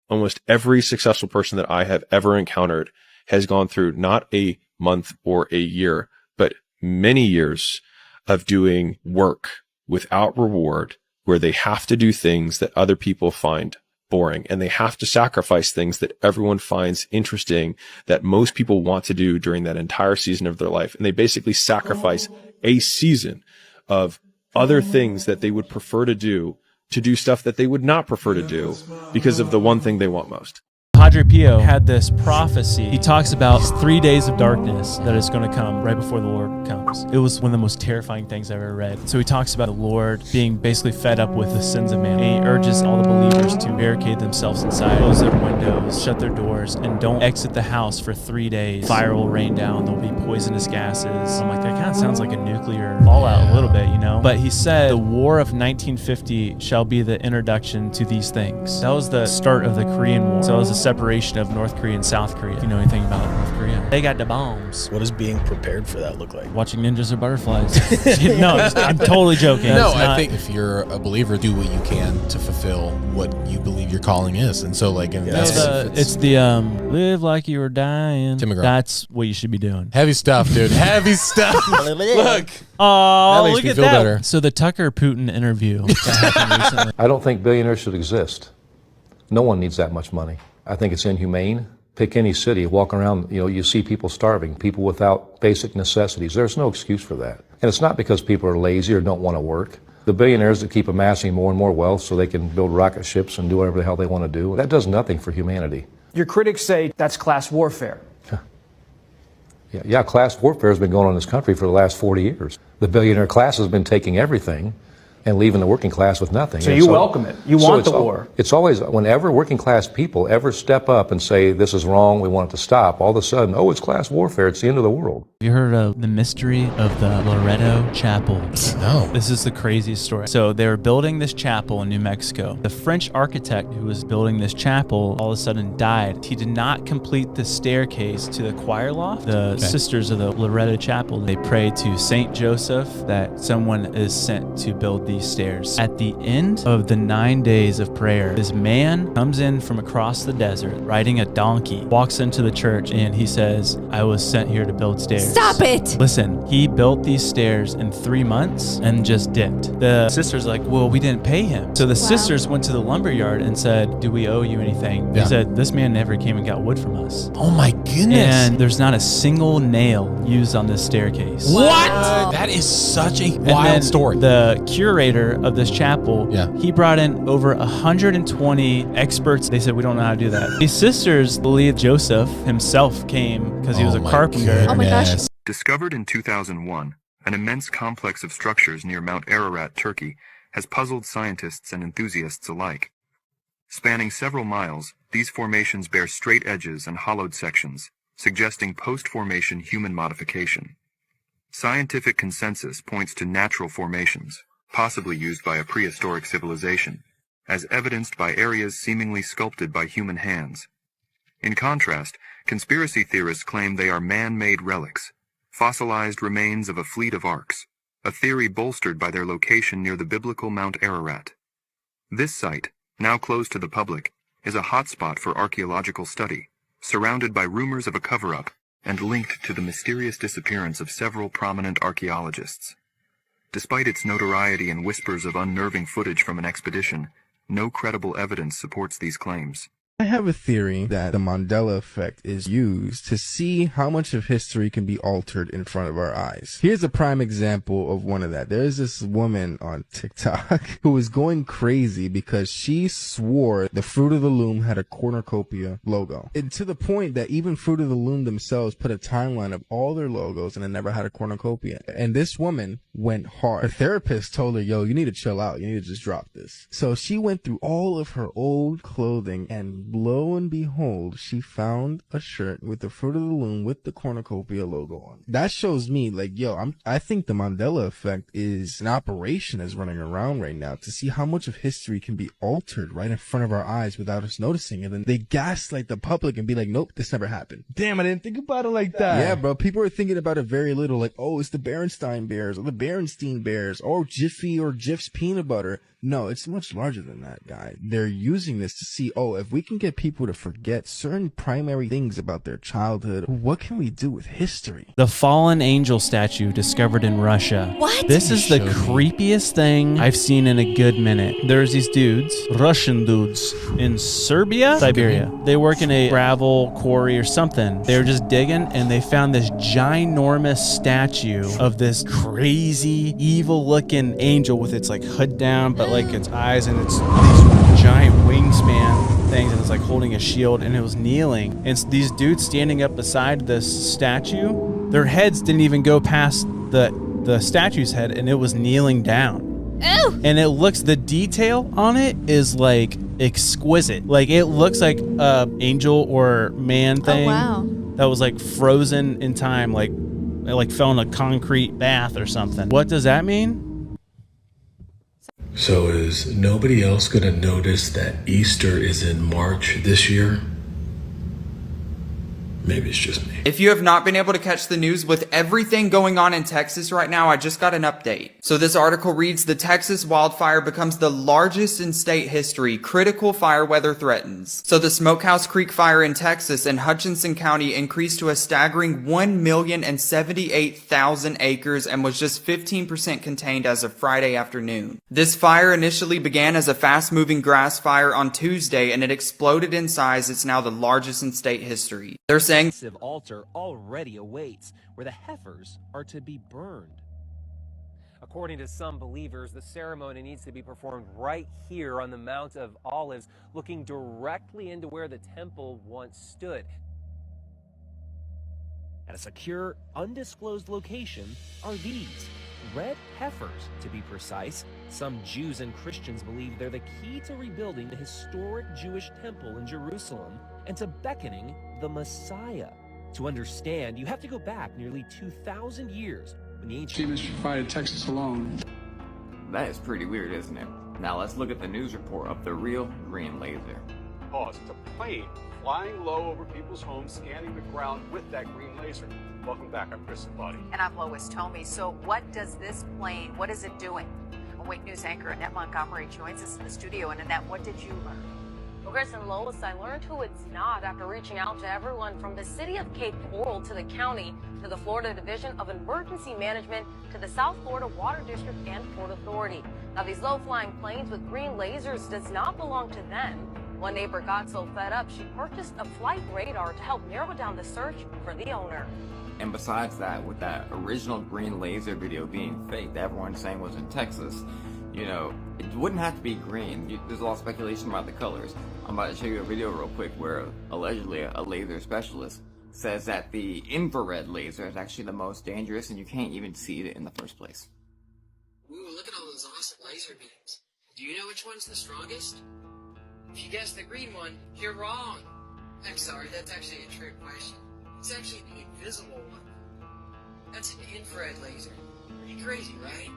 almost every successful person that I have ever encountered has gone through not a month or a year, but many years of doing work without reward, where they have to do things that other people find boring, and they have to sacrifice things that everyone finds interesting, that most people want to do during that entire season of their life. And they basically sacrifice a season of other things that they would prefer to do stuff that they would not prefer to do because of the one thing they want most. Padre Pio had this prophecy. He talks about 3 days of darkness that is going to come right before the Lord comes. It was one of the most terrifying things I've ever read. So he talks about the Lord being basically fed up with the sins of man. And he urges all the believers to barricade themselves inside, close their windows, shut their doors, and don't exit the house for 3 days. Fire will rain down. There'll be poisonous gases. I'm like, that kind of sounds like a nuclear fallout a little bit, you know? But he said the War of 1950 shall be the introduction to these things. That was the start of the Korean War. So it was a separation of North Korea and South Korea. If you know anything about North Korea, they got the bombs. What does being prepared for that look like? Watching ninjas or butterflies. No, I'm totally joking. No, I think if you're a believer, do what you can to fulfill what you believe your calling is. And so, like, it's the live like you were dying. Tim McGraw. That's what you should be doing. Heavy stuff, dude. Heavy stuff. Look. Oh, look at that. Better. So the Tucker Putin interview that happened recently. I don't think billionaires should exist. No one needs that much money. I think it's inhumane. Pick any city, walk around, you see people starving, people without basic necessities. There's no excuse for that. And it's not because people are lazy or don't want to work. The billionaires that keep amassing more and more wealth so they can build rocket ships and do whatever the hell they want to do, that does nothing for humanity. Your critics say that's class warfare. Yeah, class warfare has been going on in this country for the last 40 years. The billionaire class has been taking everything and leaving the working class with nothing. So you welcome it. You want the war. It's always, whenever working class people ever step up and say, this is wrong, we want it to stop, all of a sudden, oh, it's class warfare, it's the end of the world. Have you heard of the mystery of the Loretto Chapel? No. This is the craziest story. So they were building this chapel in New Mexico. The French architect who was building this chapel all of a sudden died. He did not complete the staircase to the choir loft. The sisters of the Loretto Chapel, they pray to Saint Joseph that someone is sent to build these stairs. At the end of the 9 days of prayer, this man comes in from across the desert riding a donkey, walks into the church, and he says, I was sent here to build stairs. Stop it! Listen, he built these stairs in 3 months and just dipped. The sisters like, well, we didn't pay him. So the sisters went to the lumberyard and said, do we owe you anything? They said, this man never came and got wood from us. Oh my goodness. And there's not a single nail used on this staircase. What? That is such a wild story. The curator of this chapel, he brought in over 120 experts. They said, we don't know how to do that. These sisters believe Joseph himself came because he was a carpenter. Goodness. Oh my gosh. Discovered in 2001, an immense complex of structures near Mount Ararat, Turkey, has puzzled scientists and enthusiasts alike. Spanning several miles, these formations bear straight edges and hollowed sections, suggesting post-formation human modification. Scientific consensus points to natural formations, possibly used by a prehistoric civilization, as evidenced by areas seemingly sculpted by human hands. In contrast, conspiracy theorists claim they are man-made relics, fossilized remains of a fleet of arks, a theory bolstered by their location near the biblical Mount Ararat. This site, now closed to the public, is a hotspot for archaeological study, surrounded by rumors of a cover-up and linked to the mysterious disappearance of several prominent archaeologists. Despite its notoriety and whispers of unnerving footage from an expedition, no credible evidence supports these claims. I have a theory that the Mandela effect is used to see how much of history can be altered in front of our eyes. Here's a prime example of one of that. There's this woman on TikTok who was going crazy because she swore the Fruit of the Loom had a cornucopia logo. And to the point that even Fruit of the Loom themselves put a timeline of all their logos and it never had a cornucopia. And this woman went hard. Her therapist told her, yo, you need to chill out. You need to just drop this. So she went through all of her old clothing, and lo and behold, she found a shirt with the Fruit of the Loom with the cornucopia logo on. That shows me, like, yo, I think the Mandela effect is an operation is running around right now to see how much of history can be altered right in front of our eyes without us noticing. And then they gaslight the public and be like, nope, this never happened. Damn, I didn't think about it like that. Yeah, bro, people are thinking about it very little, like, oh, it's the Berenstain Bears or the Berenstein Bears or Jiffy or Jif's peanut butter. No, it's much larger than that, guy. They're using this to see, if we can get people to forget certain primary things about their childhood, what can we do with history? The fallen angel statue discovered in Russia. What? This is the creepiest thing I've seen in a good minute. There's these dudes, Russian dudes, in Siberia. They work in a gravel quarry or something. They were just digging and they found this ginormous statue of this crazy, evil-looking angel with its like hood down, but like its eyes and its these giant wingspan things, and it's like holding a shield, and it was kneeling. And these dudes standing up beside this statue, their heads didn't even go past the statue's head, and it was kneeling down. Ew. And it looks, the detail on it is like exquisite. Like it looks like a angel or man thing that was like frozen in time, like fell in a concrete bath or something. What does that mean? So is nobody else going to notice that Easter is in March this year? Maybe it's just me. If you have not been able to catch the news with everything going on in Texas right now, I just got an update. So this article reads, the Texas wildfire becomes the largest in state history. Critical fire weather threatens. So the Smokehouse Creek fire in Texas and Hutchinson County increased to a staggering 1,078,000 acres and was just 15% contained as of Friday afternoon. This fire initially began as a fast-moving grass fire on Tuesday, and it exploded in size. It's now the largest in state history. They're saying massive altar already awaits, where the heifers are to be burned. According to some believers, the ceremony needs to be performed right here on the Mount of Olives, looking directly into where the temple once stood. At a secure, undisclosed location are these red heifers, to be precise. Some Jews and Christians believe they're the key to rebuilding the historic Jewish temple in Jerusalem and to beckoning the Messiah. To understand, you have to go back nearly 2,000 years when the ancient Mr. Fighter Texas alone. That is pretty weird, isn't it? Now let's look at the news report of the real green laser. Pause. It's a plane flying low over people's homes, scanning the ground with that green laser. Welcome back. I'm Chris Body. And I'm Lois Tomey. So what does this plane, what is it doing? Awake News anchor Annette Montgomery joins us in the studio. And Annette, what did you learn? Well, Chris and Lois, I learned who it's not after reaching out to everyone from the city of Cape Coral to the county, to the Florida Division of Emergency Management, to the South Florida Water District and Port Authority. Now, these low-flying planes with green lasers does not belong to them. One neighbor got so fed up, she purchased a flight radar to help narrow down the search for the owner. And besides that, with that original green laser video being fake that everyone's saying was in Texas, you know, it wouldn't have to be green. There's a lot of speculation about the colors. I'm about to show you a video real quick where allegedly a laser specialist says that the infrared laser is actually the most dangerous and you can't even see it in the first place. Ooh, look at all those awesome laser beams. Do you know which one's the strongest? If you guess the green one, you're wrong. I'm sorry, that's actually a trick question. It's actually the invisible one. That's an infrared laser. Pretty crazy, right?